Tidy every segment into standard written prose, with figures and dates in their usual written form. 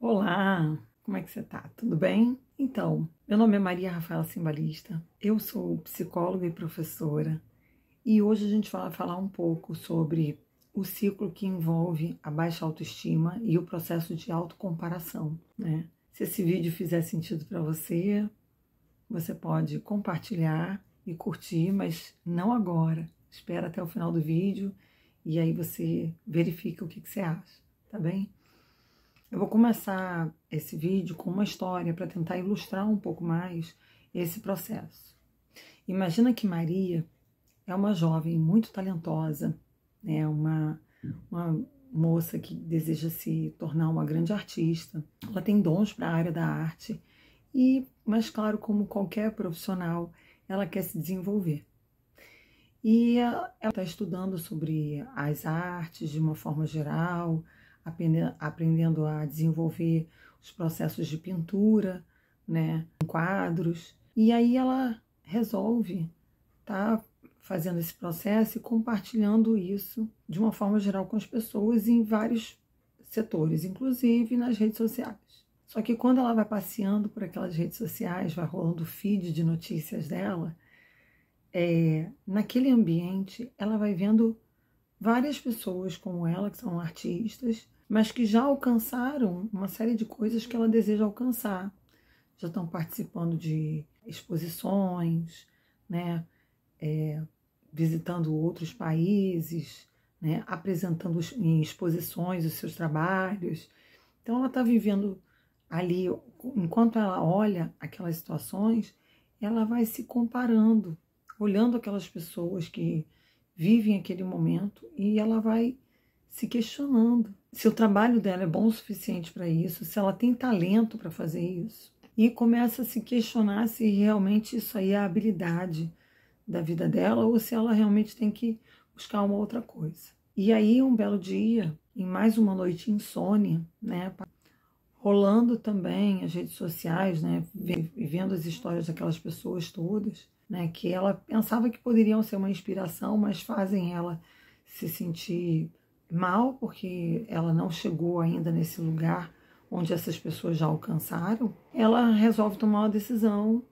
Olá, como é que você tá? Tudo bem? Então, meu nome é Maria Rafaela Cimbalista, eu sou psicóloga e professora e hoje a gente vai falar um pouco sobre o ciclo que envolve a baixa autoestima e o processo de autocomparação, né? Se esse vídeo fizer sentido para você, você pode compartilhar e curtir, mas não agora. Espera até o final do vídeo e aí você verifica o que você acha, tá bem? Eu vou começar esse vídeo com uma história para tentar ilustrar um pouco mais esse processo. Imagina que Maria é uma jovem muito talentosa, né? uma moça que deseja se tornar uma grande artista. Ela tem dons para a área da arte, mas claro, como qualquer profissional, ela quer se desenvolver. E ela está estudando sobre as artes de uma forma geral, aprendendo a desenvolver os processos de pintura, né, quadros. E aí ela resolve estar fazendo esse processo e compartilhando isso de uma forma geral com as pessoas em vários setores, inclusive nas redes sociais. Só que quando ela vai passeando por aquelas redes sociais, vai rolando o feed de notícias dela, naquele ambiente ela vai vendo várias pessoas como ela, que são artistas, mas que já alcançaram uma série de coisas que ela deseja alcançar. Já estão participando de exposições, né? Visitando outros países, né? Apresentando em exposições os seus trabalhos. Então ela está vivendo ali, enquanto ela olha aquelas situações, ela vai se comparando, olhando aquelas pessoas que vivem aquele momento e ela vai se questionando se o trabalho dela é bom o suficiente para isso, se ela tem talento para fazer isso. E começa a se questionar se realmente isso aí é a habilidade da vida dela ou se ela realmente tem que buscar uma outra coisa. E aí, um belo dia, em mais uma noite insônia, né, rolando também as redes sociais, né, vendo as histórias daquelas pessoas todas, né, que ela pensava que poderiam ser uma inspiração, mas fazem ela se sentir mal, porque ela não chegou ainda nesse lugar onde essas pessoas já alcançaram. Ela resolve tomar uma decisão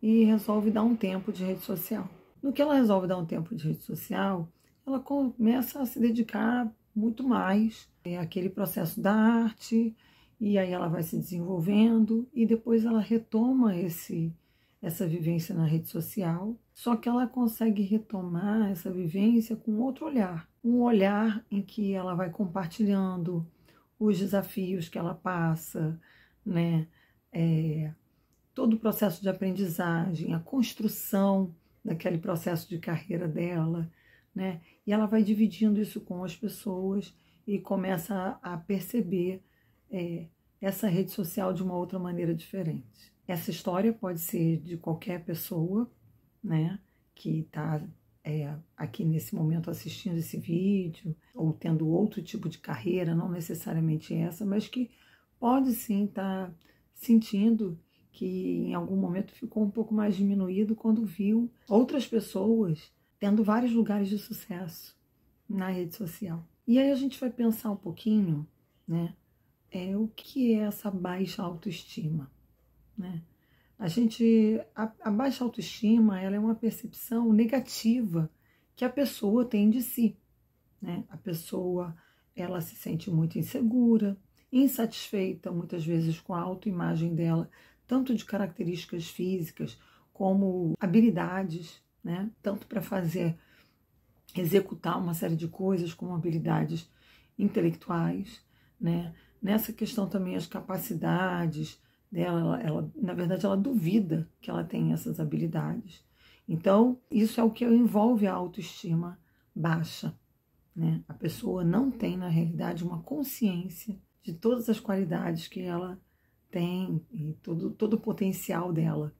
e resolve dar um tempo de rede social. No que ela resolve dar um tempo de rede social, ela começa a se dedicar muito mais àquele processo da arte, e aí ela vai se desenvolvendo, e depois ela retoma essa vivência na rede social, só que ela consegue retomar essa vivência com outro olhar, um olhar em que ela vai compartilhando os desafios que ela passa, né? Todo o processo de aprendizagem, a construção daquele processo de carreira dela, né? E ela vai dividindo isso com as pessoas e começa a perceber essa rede social de uma outra maneira diferente. Essa história pode ser de qualquer pessoa, né, que está aqui nesse momento assistindo esse vídeo, ou tendo outro tipo de carreira, não necessariamente essa, mas que pode sim estar sentindo que em algum momento ficou um pouco mais diminuído quando viu outras pessoas tendo vários lugares de sucesso na rede social. E aí a gente vai pensar um pouquinho, né, o que é essa baixa autoestima, né? A baixa autoestima, ela é uma percepção negativa que a pessoa tem de si, né? A pessoa, ela se sente muito insegura, insatisfeita, muitas vezes com a autoimagem dela, tanto de características físicas como habilidades, né? Tanto para executar uma série de coisas, como habilidades intelectuais, né? Nessa questão também as capacidades dela, na verdade, ela duvida que ela tem essas habilidades. Então, isso é o que envolve a autoestima baixa, né? A pessoa não tem, na realidade, uma consciência de todas as qualidades que ela tem e todo o potencial dela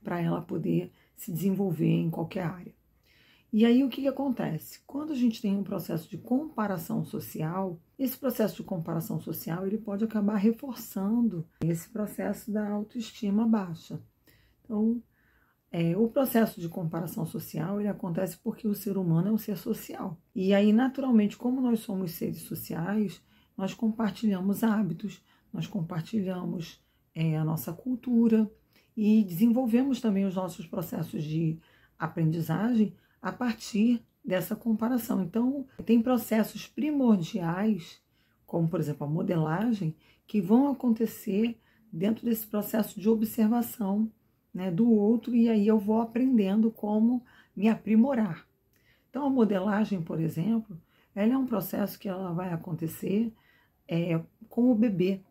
para ela poder se desenvolver em qualquer área. E aí o que acontece? Quando a gente tem um processo de comparação social, esse processo de comparação social ele pode acabar reforçando esse processo da autoestima baixa. Então, o processo de comparação social ele acontece porque o ser humano é um ser social. E aí, naturalmente, como nós somos seres sociais, nós compartilhamos hábitos, nós compartilhamos a nossa cultura e desenvolvemos também os nossos processos de aprendizagem a partir dessa comparação. Então, tem processos primordiais, como, por exemplo, a modelagem, que vão acontecer dentro desse processo de observação, né, do outro, e aí eu vou aprendendo como me aprimorar. Então, a modelagem, por exemplo, ela é um processo que ela vai acontecer com o bebê.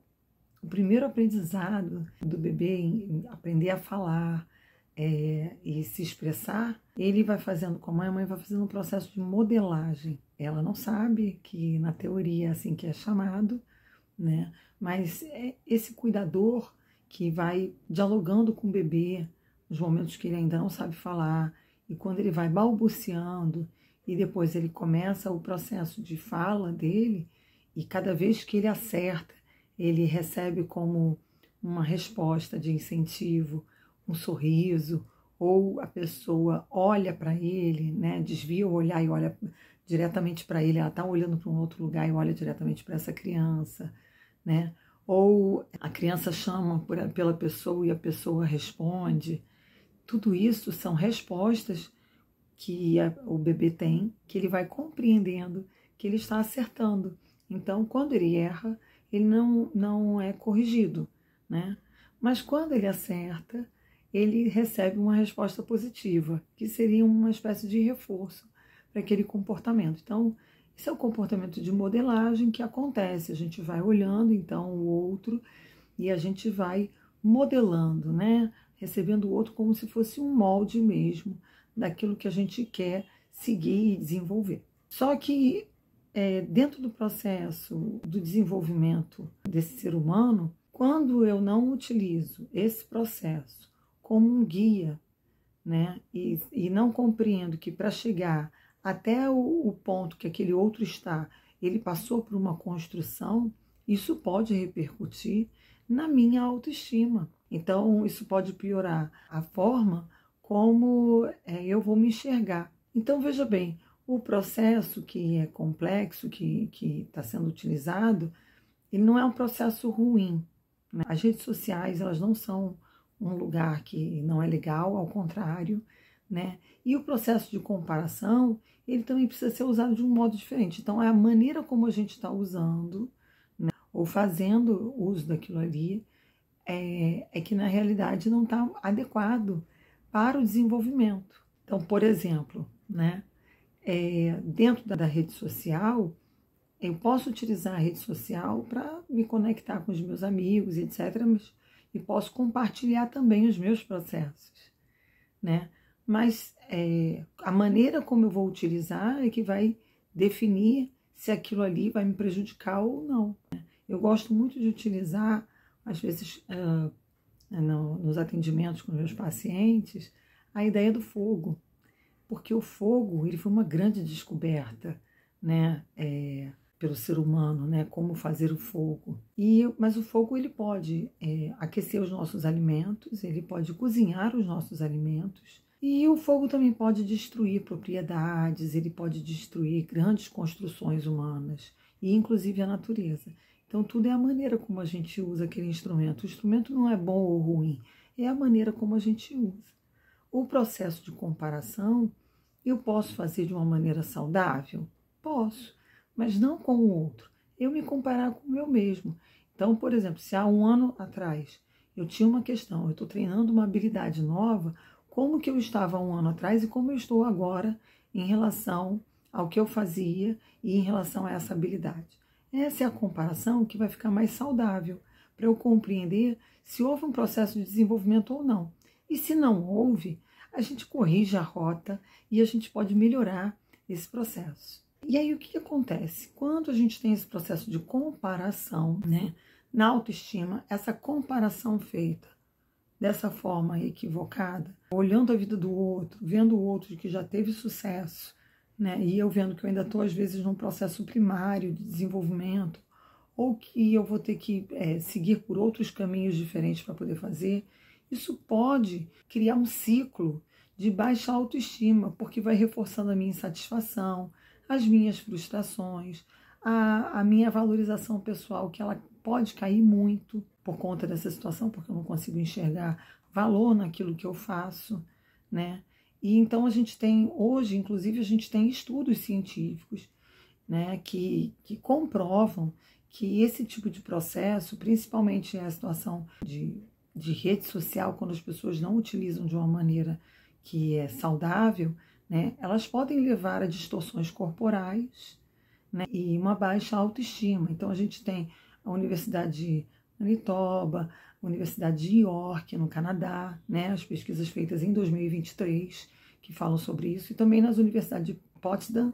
O primeiro aprendizado do bebê em aprender a falar e se expressar, ele vai fazendo com a mãe vai fazendo um processo de modelagem. Ela não sabe que na teoria é assim que é chamado, né? Mas é esse cuidador que vai dialogando com o bebê nos momentos que ele ainda não sabe falar, e quando ele vai balbuciando e depois ele começa o processo de fala dele, e cada vez que ele acerta, ele recebe como uma resposta de incentivo, um sorriso, ou a pessoa olha para ele, né, desvia o olhar e olha diretamente para ele, ela está olhando para um outro lugar e olha diretamente para essa criança, né? Ou a criança chama pela pessoa e a pessoa responde. Tudo isso são respostas que o bebê tem, que ele vai compreendendo que ele está acertando. Então, quando ele erra, ele não é corrigido, né? Mas quando ele acerta, ele recebe uma resposta positiva, que seria uma espécie de reforço para aquele comportamento. Então, esse é o comportamento de modelagem que acontece. A gente vai olhando, então, o outro e a gente vai modelando, né? Recebendo o outro como se fosse um molde mesmo daquilo que a gente quer seguir e desenvolver. Só que dentro do processo do desenvolvimento desse ser humano, quando eu não utilizo esse processo como um guia, né, e não compreendo que para chegar até o ponto que aquele outro está, ele passou por uma construção, isso pode repercutir na minha autoestima. Então, isso pode piorar a forma como eu vou me enxergar. Então, veja bem, o processo que é complexo, que está sendo utilizado, ele não é um processo ruim, né? As redes sociais, elas não são um lugar que não é legal, ao contrário, né? E o processo de comparação, ele também precisa ser usado de um modo diferente. Então, é a maneira como a gente está usando, né, ou fazendo uso daquilo ali, que na realidade não está adequado para o desenvolvimento. Então, por exemplo, né, dentro da rede social, eu posso utilizar a rede social para me conectar com os meus amigos, etc., e posso compartilhar também os meus processos, né? Mas a maneira como eu vou utilizar é que vai definir se aquilo ali vai me prejudicar ou não. Eu gosto muito de utilizar, às vezes, nos atendimentos com meus pacientes, a ideia do fogo, porque o fogo ele foi uma grande descoberta, né, pelo ser humano, né, como fazer o fogo. Mas o fogo ele pode aquecer os nossos alimentos, ele pode cozinhar os nossos alimentos, e o fogo também pode destruir propriedades, ele pode destruir grandes construções humanas, e inclusive a natureza. Então, tudo é a maneira como a gente usa aquele instrumento. O instrumento não é bom ou ruim, é a maneira como a gente usa. O processo de comparação, eu posso fazer de uma maneira saudável? Posso, mas não com o outro. Eu me comparar com o meu mesmo. Então, por exemplo, se há um ano atrás eu tinha uma questão, eu estou treinando uma habilidade nova, como que eu estava há um ano atrás e como eu estou agora em relação ao que eu fazia e em relação a essa habilidade. Essa é a comparação que vai ficar mais saudável, para eu compreender se houve um processo de desenvolvimento ou não. E se não houve, a gente corrige a rota e a gente pode melhorar esse processo. E aí o que acontece? Quando a gente tem esse processo de comparação, né, na autoestima, essa comparação feita dessa forma equivocada, olhando a vida do outro, vendo o outro que já teve sucesso, né, e eu vendo que eu ainda estou às vezes num processo primário de desenvolvimento, ou que eu vou ter que seguir por outros caminhos diferentes para poder fazer, isso pode criar um ciclo de baixa autoestima, porque vai reforçando a minha insatisfação, as minhas frustrações, a minha valorização pessoal, que ela pode cair muito por conta dessa situação, porque eu não consigo enxergar valor naquilo que eu faço, né? E então a gente tem, hoje, inclusive, a gente tem estudos científicos, né, que comprovam que esse tipo de processo, principalmente a situação de rede social, quando as pessoas não utilizam de uma maneira que é saudável, né, elas podem levar a distorções corporais, né, e uma baixa autoestima. Então a gente tem a Universidade de Manitoba, a Universidade de York, no Canadá, né, as pesquisas feitas em 2023, que falam sobre isso, e também nas universidades de Potsdam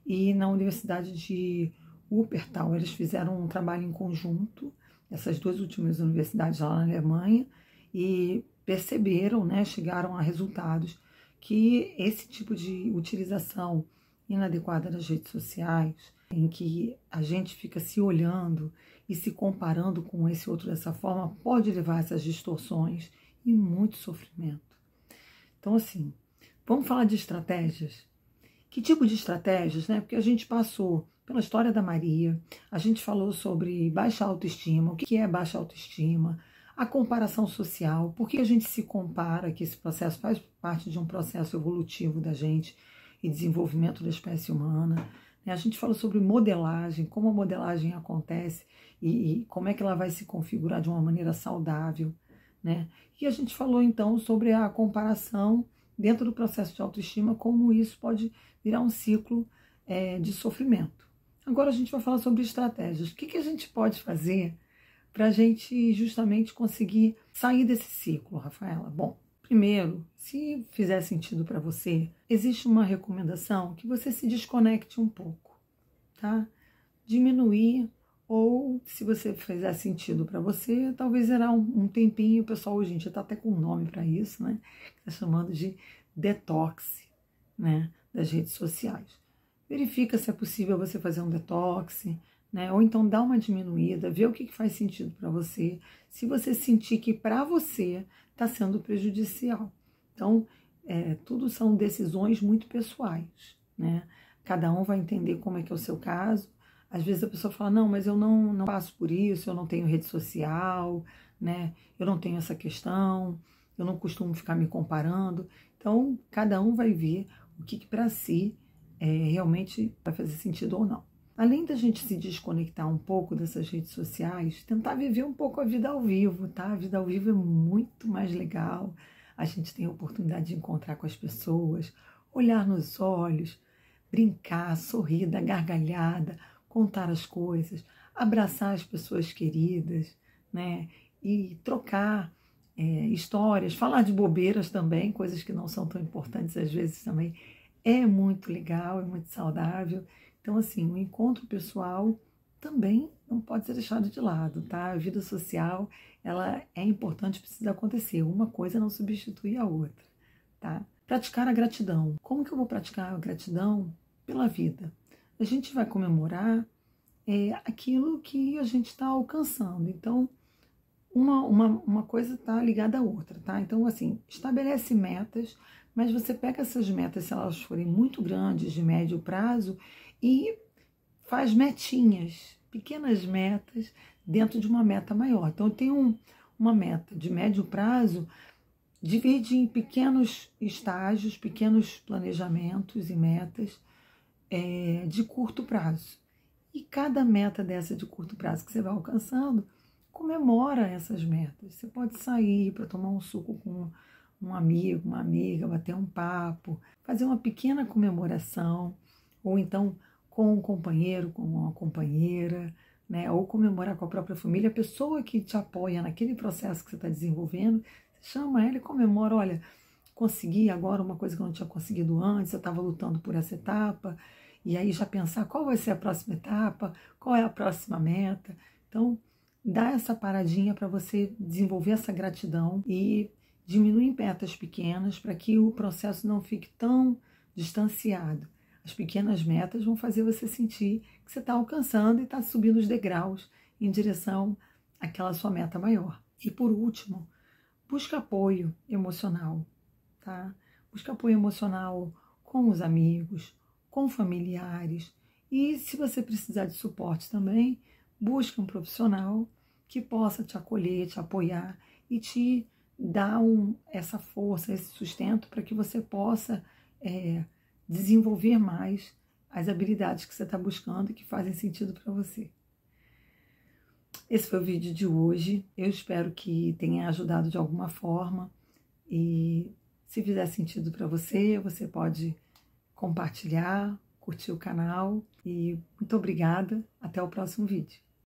e na Universidade de Wuppertal. Eles fizeram um trabalho em conjunto, essas duas últimas universidades lá na Alemanha, e perceberam, né, chegaram a resultados que esse tipo de utilização inadequada das redes sociais, em que a gente fica se olhando e se comparando com esse outro dessa forma, pode levar a essas distorções e muito sofrimento. Então, assim, vamos falar de estratégias? Que tipo de estratégias, né? Porque a gente passou pela história da Maria, a gente falou sobre baixa autoestima, o que é baixa autoestima, a comparação social, por que a gente se compara, que esse processo faz parte de um processo evolutivo da gente e desenvolvimento da espécie humana. A gente falou sobre modelagem, como a modelagem acontece e como é que ela vai se configurar de uma maneira saudável, né? E a gente falou então sobre a comparação dentro do processo de autoestima, como isso pode virar um ciclo de sofrimento. Agora a gente vai falar sobre estratégias. O que a gente pode fazer para a gente justamente conseguir sair desse ciclo, Rafaela? Bom, primeiro, se fizer sentido para você, existe uma recomendação que você se desconecte um pouco, tá? Diminuir, ou se você fizer sentido para você, talvez será um tempinho. O pessoal hoje em dia está até com um nome para isso, né? Está chamando de detox, né, das redes sociais. Verifica se é possível você fazer um detox, né? Ou então dá uma diminuída, vê o que faz sentido para você, se você sentir que para você está sendo prejudicial. Então, tudo são decisões muito pessoais, né? Cada um vai entender como é que é o seu caso. Às vezes a pessoa fala, não, mas eu não passo por isso, eu não tenho rede social, né? Eu não tenho essa questão, eu não costumo ficar me comparando. Então, cada um vai ver o que para si realmente vai fazer sentido ou não. Além da gente se desconectar um pouco dessas redes sociais, tentar viver um pouco a vida ao vivo, tá? A vida ao vivo é muito mais legal. A gente tem a oportunidade de encontrar com as pessoas, olhar nos olhos, brincar, sorrir, dar gargalhada, contar as coisas, abraçar as pessoas queridas, né? E trocar histórias, falar de bobeiras também, coisas que não são tão importantes às vezes também. É muito legal, é muito saudável. Então, assim, o encontro pessoal também não pode ser deixado de lado, tá? A vida social, ela é importante, precisa acontecer. Uma coisa não substitui a outra, tá? Praticar a gratidão. Como que eu vou praticar a gratidão? Pela vida. A gente vai comemorar aquilo que a gente está alcançando. Então, uma coisa está ligada à outra, tá? Então, assim, estabelece metas, mas você pega essas metas, se elas forem muito grandes, de médio prazo, e faz metinhas, pequenas metas, dentro de uma meta maior. Então, eu tenho uma meta de médio prazo, divide em pequenos estágios, pequenos planejamentos e metas de curto prazo. E cada meta dessa de curto prazo que você vai alcançando, comemora essas metas. Você pode sair para tomar um suco com um amigo, uma amiga, bater um papo, fazer uma pequena comemoração, ou então com um companheiro, com uma companheira, né? Ou comemorar com a própria família, a pessoa que te apoia naquele processo que você está desenvolvendo, você chama ela e comemora, olha, consegui agora uma coisa que eu não tinha conseguido antes, eu estava lutando por essa etapa, e aí já pensar qual vai ser a próxima etapa, qual é a próxima meta. Então, dá essa paradinha para você desenvolver essa gratidão e diminuir em metas pequenas para que o processo não fique tão distanciado. As pequenas metas vão fazer você sentir que você está alcançando e está subindo os degraus em direção àquela sua meta maior. E por último, busca apoio emocional, tá? Busca apoio emocional com os amigos, com familiares, E se você precisar de suporte também, busque um profissional que possa te acolher, te apoiar e te dar essa força, esse sustento para que você possa desenvolver mais as habilidades que você está buscando e que fazem sentido para você. Esse foi o vídeo de hoje. Eu espero que tenha ajudado de alguma forma. E se fizer sentido para você, você pode compartilhar, curtir o canal. E muito obrigada. Até o próximo vídeo.